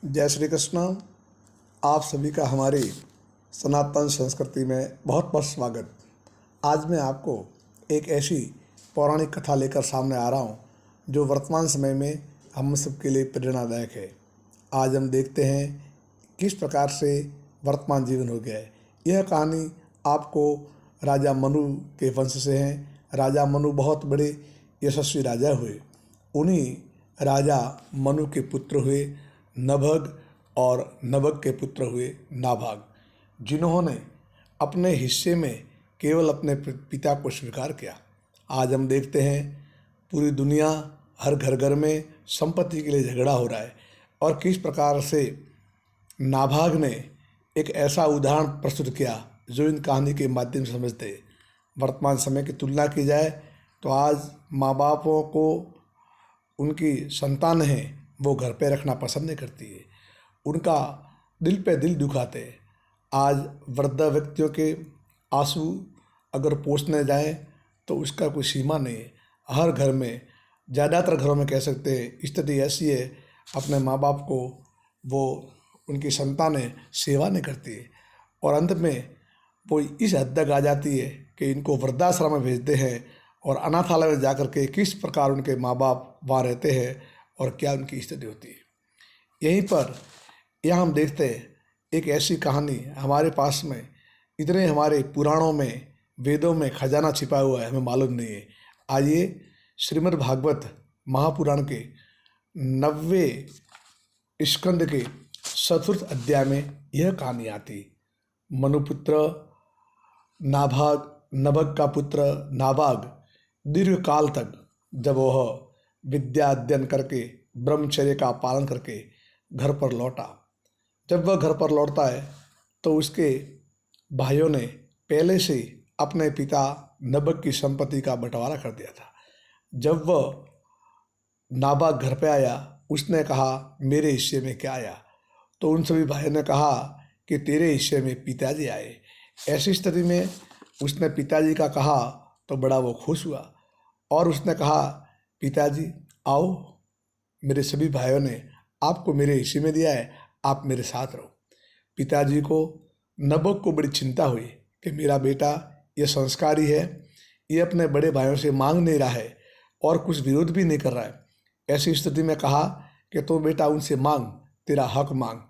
जय श्री कृष्ण। आप सभी का हमारी सनातन संस्कृति में बहुत बहुत स्वागत। आज मैं आपको एक ऐसी पौराणिक कथा लेकर सामने आ रहा हूँ जो वर्तमान समय में हम सबके लिए प्रेरणादायक है। आज हम देखते हैं किस प्रकार से वर्तमान जीवन हो गया है। यह कहानी आपको राजा मनु के वंश से है। राजा मनु बहुत बड़े यशस्वी राजा हुए। उन्हीं राजा मनु के पुत्र हुए नभग और नभग के पुत्र हुए नाभाग, जिन्होंने अपने हिस्से में केवल अपने पिता को स्वीकार किया। आज हम देखते हैं पूरी दुनिया, हर घर घर में संपत्ति के लिए झगड़ा हो रहा है और किस प्रकार से नाभाग ने एक ऐसा उदाहरण प्रस्तुत किया जो इन कहानी के माध्यम से समझते हैं। वर्तमान समय की तुलना की जाए तो आज माँ बापों को उनकी संतान है वो घर पे रखना पसंद नहीं करती है, उनका दिल पे दिल दुखाते हैं। आज वृद्ध व्यक्तियों के आंसू अगर पोंछने जाएं तो उसका कोई सीमा नहीं है। हर घर में, ज़्यादातर घरों में कह सकते हैं, स्थिति ऐसी है अपने माँ बाप को वो उनकी संतानें सेवा नहीं करती है और अंत में वो इस हद तक आ जाती है कि इनको वृद्धाश्रम में भेजते हैं और अनाथालय में जाकर के किस प्रकार उनके माँ बाप वहाँ रहते हैं और क्या उनकी स्थिति होती है। यहीं पर यहाँ हम देखते हैं एक ऐसी कहानी हमारे पास में, इतने हमारे पुराणों में, वेदों में खजाना छिपा हुआ है, हमें मालूम नहीं है। आइए श्रीमद् भागवत महापुराण के 90वें स्कंद के 4th अध्याय में यह कहानी आती। मनुपुत्र नाभाग, नभग का पुत्र नाभाग दीर्घ काल तक जब वह विद्या अध्ययन करके ब्रह्मचर्य का पालन करके घर पर लौटा, जब वह घर पर लौटता है तो उसके भाइयों ने पहले से अपने पिता नभग की संपत्ति का बंटवारा कर दिया था। जब वह नाभाग घर पे आया, उसने कहा मेरे हिस्से में क्या आया, तो उन सभी भाइयों ने कहा कि तेरे हिस्से में पिताजी आए। ऐसी स्थिति में उसने पिताजी का कहा तो बड़ा वो खुश हुआ और उसने कहा पिताजी आओ, मेरे सभी भाइयों ने आपको मेरे हिस्से में दिया है, आप मेरे साथ रहो। पिताजी को, नभग को बड़ी चिंता हुई कि मेरा बेटा ये संस्कारी है, ये अपने बड़े भाइयों से मांग नहीं रहा है और कुछ विरोध भी नहीं कर रहा है। ऐसी स्थिति में कहा कि तो बेटा उनसे मांग, तेरा हक मांग,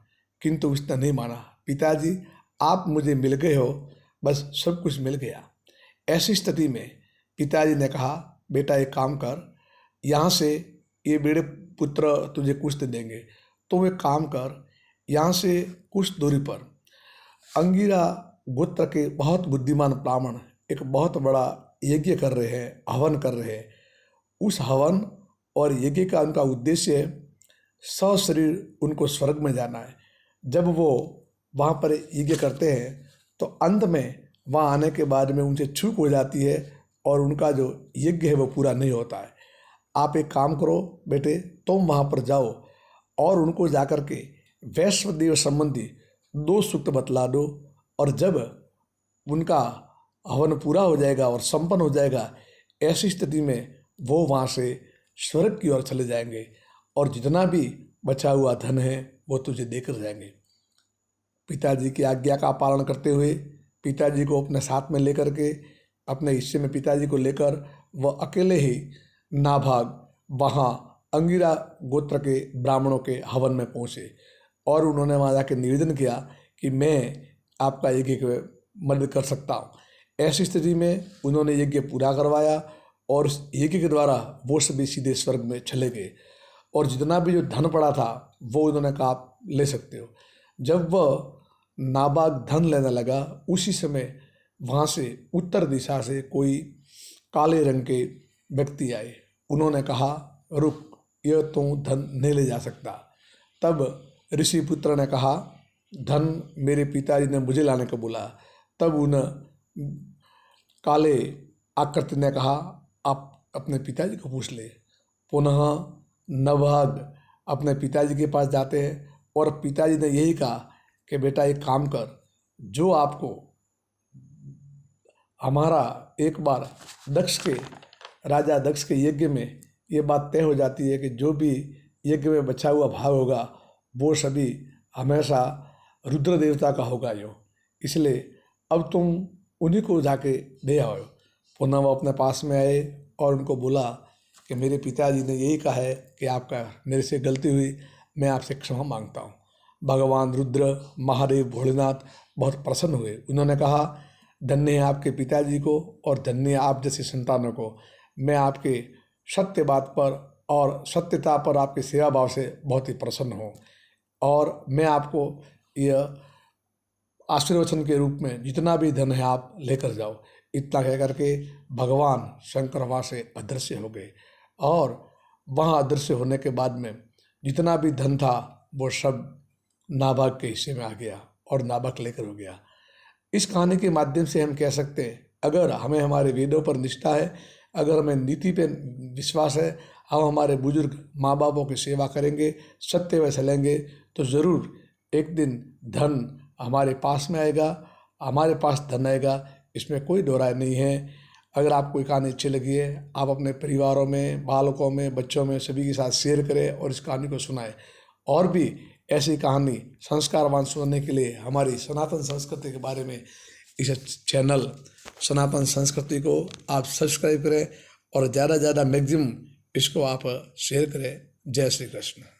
किंतु उसने नहीं माना। पिताजी आप मुझे मिल गए हो, बस सब कुछ मिल गया। ऐसी स्थिति में पिताजी ने कहा बेटा एक काम कर, यहाँ से ये बड़े पुत्र तुझे कुछ दे देंगे, तो एक काम कर, यहाँ से कुछ दूरी पर अंगिरा गोत्र के बहुत बुद्धिमान ब्राह्मण एक बहुत बड़ा यज्ञ कर रहे हैं, हवन कर रहे हैं। उस हवन और यज्ञ का उनका उद्देश्य है सशरीर उनको स्वर्ग में जाना है। जब वो वहाँ पर यज्ञ करते हैं तो अंत में वहाँ आने के बाद में उनसे चूक हो जाती है और उनका जो यज्ञ है वो पूरा नहीं होता है। आप एक काम करो बेटे, तुम वहाँ पर जाओ और उनको जाकर के वैश्वदेव संबंधी 2 सूक्त बतला दो और जब उनका हवन पूरा हो जाएगा और संपन्न हो जाएगा, ऐसी स्थिति में वो वहाँ से स्वर्ग की ओर चले जाएंगे और जितना भी बचा हुआ धन है वो तुझे देकर जाएंगे। पिताजी की आज्ञा का पालन करते हुए पिताजी को अपने साथ में लेकर के, अपने हिस्से में पिताजी को लेकर वह अकेले ही नाभाग वहाँ अंगिरा गोत्र के ब्राह्मणों के हवन में पहुँचे और उन्होंने वहाँ जाकर निवेदन किया कि मैं आपका यज्ञ मदद कर सकता हूँ। ऐसी स्थिति में उन्होंने यज्ञ पूरा करवाया और उस यज्ञ के द्वारा वो सभी सीधे स्वर्ग में चले गए और जितना भी जो धन पड़ा था वो उन्होंने कहा आप ले सकते हो। जब वह नाभाग धन लेने लगा, उसी समय वहाँ से उत्तर दिशा से कोई काले रंग के व्यक्ति आए। उन्होंने कहा रुक, यह तो धन नहीं ले जा सकता। तब ऋषि पुत्र ने कहा धन मेरे पिताजी ने मुझे लाने को बोला। तब उन काले आकृति ने कहा आप अपने पिताजी को पूछ ले। पुनः नभाग अपने पिताजी के पास जाते हैं और पिताजी ने यही कहा कि बेटा एक काम कर, जो आपको हमारा एक बार राजा दक्ष के यज्ञ में ये बात तय हो जाती है कि जो भी यज्ञ में बचा हुआ भाग होगा वो सभी हमेशा रुद्र देवता का होगा यो, इसलिए अब तुम उन्हीं को जाके दे आओ। पुनः वो अपने पास में आए और उनको बोला कि मेरे पिताजी ने यही कहा है कि आपका मेरे से गलती हुई, मैं आपसे क्षमा मांगता हूँ। भगवान रुद्र, महादेव, भोलेनाथ बहुत प्रसन्न हुए। उन्होंने कहा, धन्य है आपके पिताजी को और धन्य है आप जैसी संतानों को। मैं आपके सत्य बात पर और सत्यता पर आपकी सेवा भाव से बहुत ही प्रसन्न हूँ और मैं आपको यह आशीर्वचन के रूप में जितना भी धन है आप लेकर जाओ। इतना कह करके भगवान शंकर वहाँ से अदृश्य हो गए और वहाँ अदृश्य होने के बाद में जितना भी धन था वो सब नाभाग के हिस्से में आ गया और नाभाग लेकर हो गया। इस कहानी के माध्यम से हम कह सकते हैं, अगर हमें हमारे वेदों पर निष्ठा है, अगर हमें नीति पे विश्वास है, हम हमारे बुजुर्ग माँ बापों की सेवा करेंगे, सत्य में चलेंगे, तो ज़रूर एक दिन धन हमारे पास में आएगा, हमारे पास धन आएगा, इसमें कोई दो राय नहीं है। अगर आपको ये कहानी अच्छी लगी है, आप अपने परिवारों में, बालकों में, बच्चों में सभी के साथ शेयर करें और इस कहानी को सुनाएं। और भी ऐसी कहानी संस्कारवान सुनने के लिए हमारी सनातन संस्कृति के बारे में इस चैनल सनातन संस्कृति को आप सब्सक्राइब करें और ज़्यादा से ज़्यादा मैक्सिमम इसको आप शेयर करें। जय श्री कृष्ण।